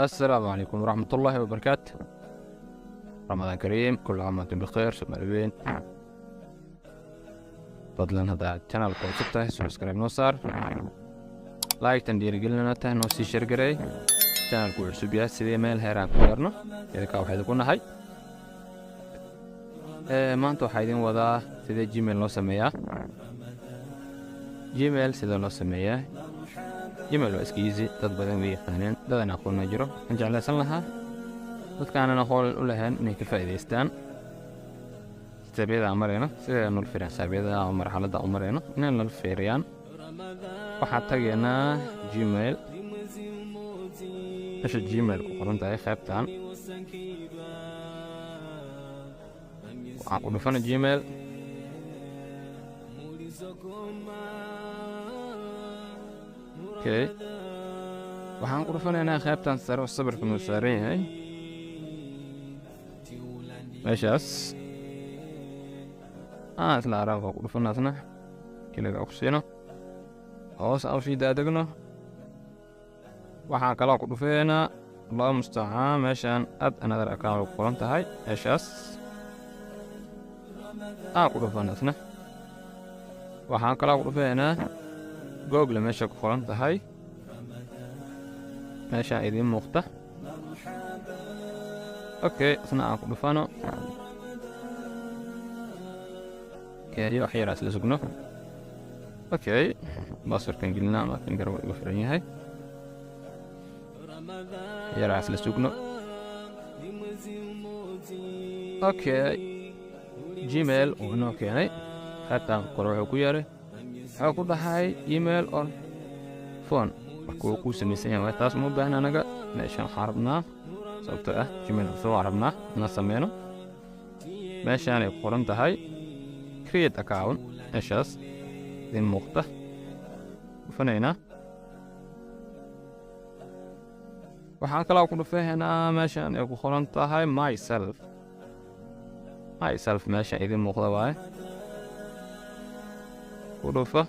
السلام عليكم ورحمة الله وبركاته. رمضان كريم، كل عام وانتم بخير. سمعين فضلا هذا القناة كوسبته سبسكرايب نوصار لايك تندير قلنا ته نوسي شرقري channel ku cusub yahay sidee meel heeraan ku gaarno idinka waxay ku nahay maanta waxaa idin wadaa sidee gmail loo sameeyaa. gmail sida loo sameeyaa gmail waa iska easy, dad badan way yaqaaneen, dad aan aqoon ma jiro. waxaan jeclaysan lahaa dadka aanan aqoon u lahayn inay ka faa'iidaystaan xisaabyada marayna, sida nol fiirin xisaabyada ama marxaladda u marayna inay nol fiiriyaan. waxaan tageynaa gmail meesha gmail ku qoran tahay qaybtan waxaan ku dhufana gmail okay. waxaan ku dhufanaynaa qaybtan sare oo sawirka noo saaran yahay meeshaas isla araab ku dhufanaasna kiliga ku siino hoos aan sii daadegno. waxaan kaloo ku dhufeynaa allahu mustacaan meeshaan add another account ku qoran tahay meeshaas ku dhufanaasna. waxaan kaloo ku dhufeynaa google meesha ku qoran tahay meeshaan idiin muuqda okay. isna aan ku dhufano كاري وحيرة سلسقنا اوكي. باصر كان قلنا ما كان قروا يوفرني هاي يرى سلسقنا اوكي. جيميل وهنا كاني حتى قروا كويره حقوق هاي ايميل او فون كو سميسين ما تاس مو بان انا ماشي حاربنا صوته جيميل سو عربنا نسمينه ماشي انا قرنت هاي create account meeshaas idin muuqda dhufanayna. waxaan kaloo ku dhufeynaa meeshaan ay ku qoran tahay myself meeshaan idin muuqda waaye ku dhufa.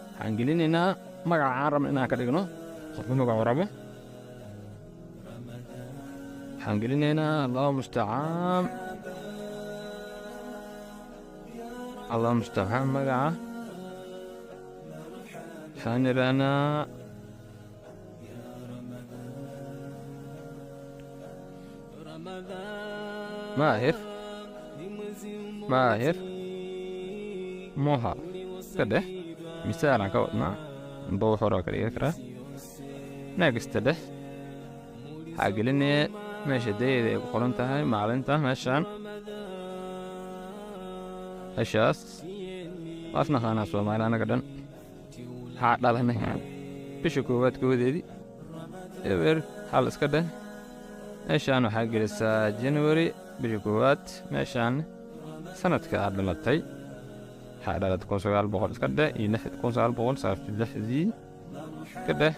waxaan gelinaynaa magacaan rabna inaan ka dhigno qofka magacu rabo. waxaan gelinaynaa allahu mustacaan الله مستعان مقعه حانرنا ماهر موها كده مثال عن كوتنا نبوح وراك اليكرة ناقص ده حاجلني ماشي دي قرنتها معلنتها ماشان أشياء أصلا خانة سوى ما أنا قدن حاط لهنا بشكوات كودي إبر حالس كده عشان حق لسه جنوري بشكوات عشان سنة كعب للتي حاط على تكون سؤال بقول كده ينفذ تكون سؤال بقول صار في اللحظة كده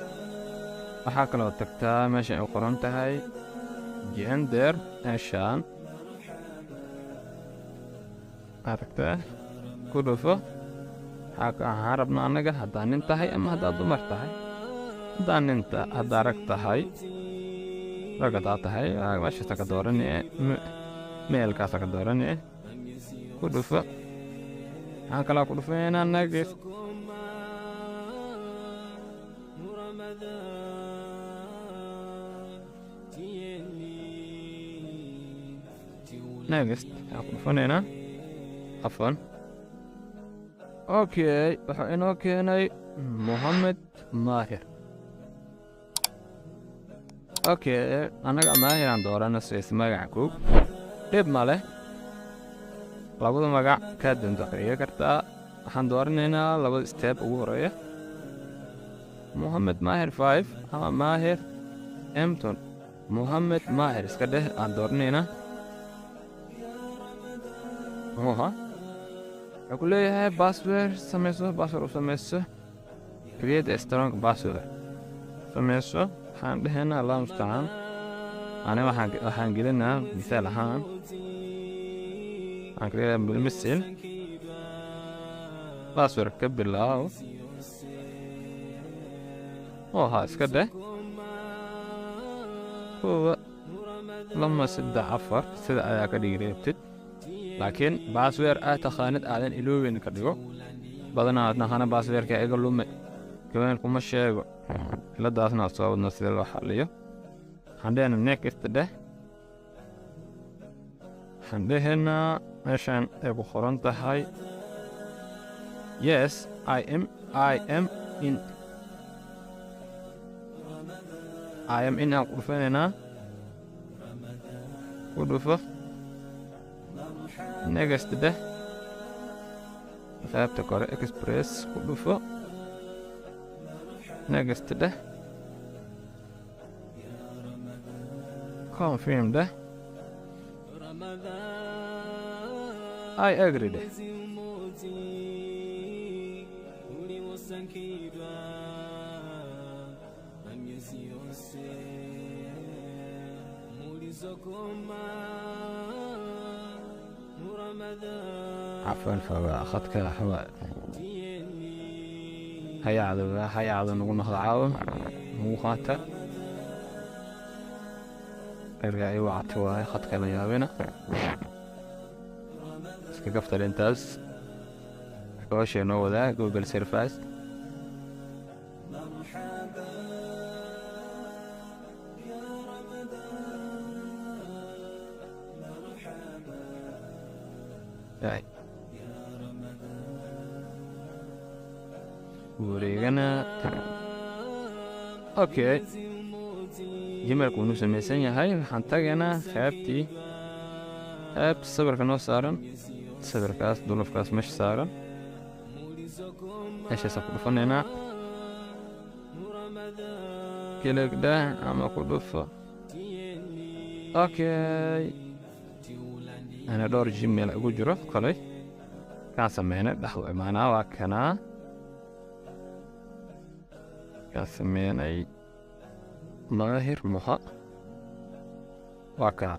وحاكنا وتكتا ماشي قرنت هاي جندر عشان aragtaa ku dhufo waxaan rabnaa annaga haddaan nin tahay ama haddaad dumar tahay. haddaa rag tahay rag haddaa tahay meeshaasa ka doorane meelkaasa ka doorane ku dhufo. waxaan kaloo ku dhufeynaa next waxaan ku dhufanaynaa عفوا اوكي. وحين كاني محمد ماهر اوكي. انا ماهر عن دورنا سيس مقعكو ديب ماله لابد مقع كادن دقيقة كرتا حان دورنا لابد ستيب اورية محمد ماهر 5 اما ماهر امتون محمد ماهر اسكده عن دورنا هوها أقول له هاي باسورد سميسو create a strong password سميسو حان هنا الله مستعان. أنا وحان قلنا مثال حان create بالمثل باسورد كبر الله ها اسكده هو لما سد عفر سد على كدي ريبتد لكن باسوير تخانت آدن إلوين كديو بدنا نحنا باسوير كأيقل لهم كمان كم الشيء لا داسنا صواب نصير الله حليه عندنا next ده عندنا عشان أبو خرنت هاي yes I am in أقفنا ودفع next ده ثابت كار إكسبريس ودفع next ده confirm ده I agree ده عفوا فأخذك هواء هيا عذو نقول ناخذ عاوم مو خاطر ارجعي وعطوا خطك لا يابنا سكفت الانتاز كوش نو ذا جوجل سيرفاس يعني وريغنا اوكي جمال كونو سميسان هاي حنتاجنا خابتي خاب الصبر كانوا سارن صبر كاس دولف كاس مش سارن ايش يسقط فننا كيلك ده عم كدوفا اوكي انا دور جيميل اقول جرف قلي كان سمينا دحو معنا وكنا كان سمينا اي ماهر محا وكنا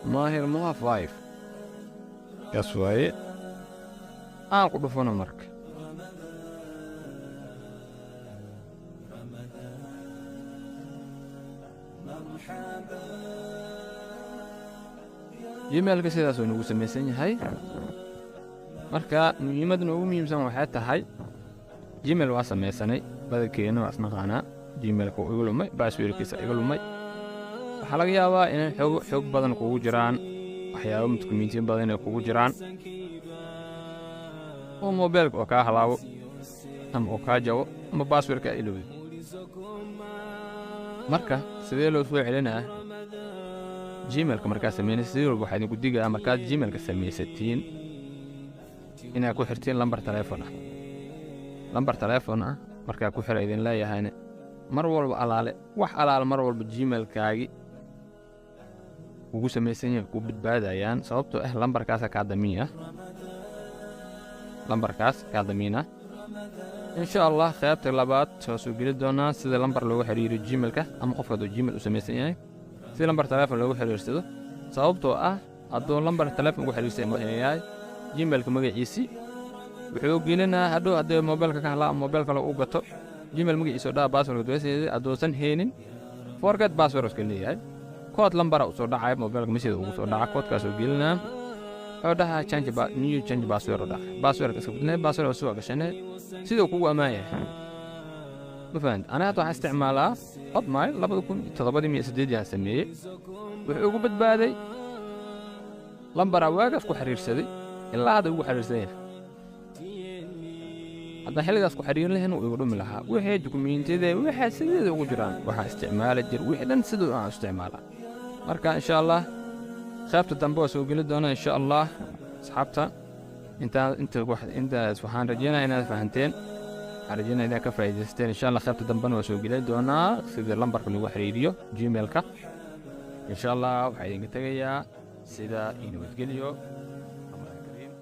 ماهر محا 5 يسوي اقول فونا مرك جيميل كسيداس oo nagu sameeysan yahay marka muhiimadna ugu muhiimsan waxay tahay Gmail waa sameeysanay badalkeena waa isnaqaana Gmail-ka ugu lumay password-kiisa igu lumay waxa laga yaabaa in xog badan kugu jiraan waxyaabo mudkumiintiin badan ay kugu jiraan oo mobilka oo ka halaabo ama oo ka jawo ama password-ka ilowday marka sidee loo soo celinaa Gmail-ka markaa sameynaysid waxa idin ku digaa markaa Gmail-ka sameysatiin inaa ku xirtiin lambar telefoon markaa ku xir idin leeyahay mar walba alaale wax alaal mar walba Gmail-kaagi ugu sameysan yahay ku badbaadayaan sababtoo ah lambarkaas ka damiina insha Allah qaybta labaad soo geli doona sida lambar loogu xiriiro Gmail-ka ama qofka Gmail u sameysan yahay si lambar telefoon loogu xiriirsado sababtoo ah hadduu lambar telefoon ugu xiriirsan Gmail-ka magaciisi wuxuu gelinaa hadduu mobilka ka halaa mobilka lagu gato Gmail magaciisa oo password weesay haddoosan heenin forget password iska leeyahay kood lambar u soo dhacay mobilka message ugu soo dhaca koodkaas oo gelinaa oo dhaha change password password iska beddelay password oo soo gashanay sidoo kugu amaanaya ما فهمت أنا أتوقع استعمالها Hotmail 2007 سميه وحقوق بدبادي لمبر واقف كو حرير سدي إلا هذا هو حرير سدي هذا حلقة كو حرير لهن ويقولون لها وحي دوكومنتي ذي وحي سدي ذي وجران وحي استعمال الجر وحي سدو استعمالها مركا إن شاء الله خافت التنبوس وقلت دونا إن شاء الله صحابتا انت واحد انت سبحان رجينا انا فهمتين رجينا إذا كفايدستين إن شاء الله خيبت دنبان وسوق لي دونا سيدا لمبرك لو حريريو Gmail-ka إن شاء الله waxaa idinka tagayaa sida inuu isgeliyo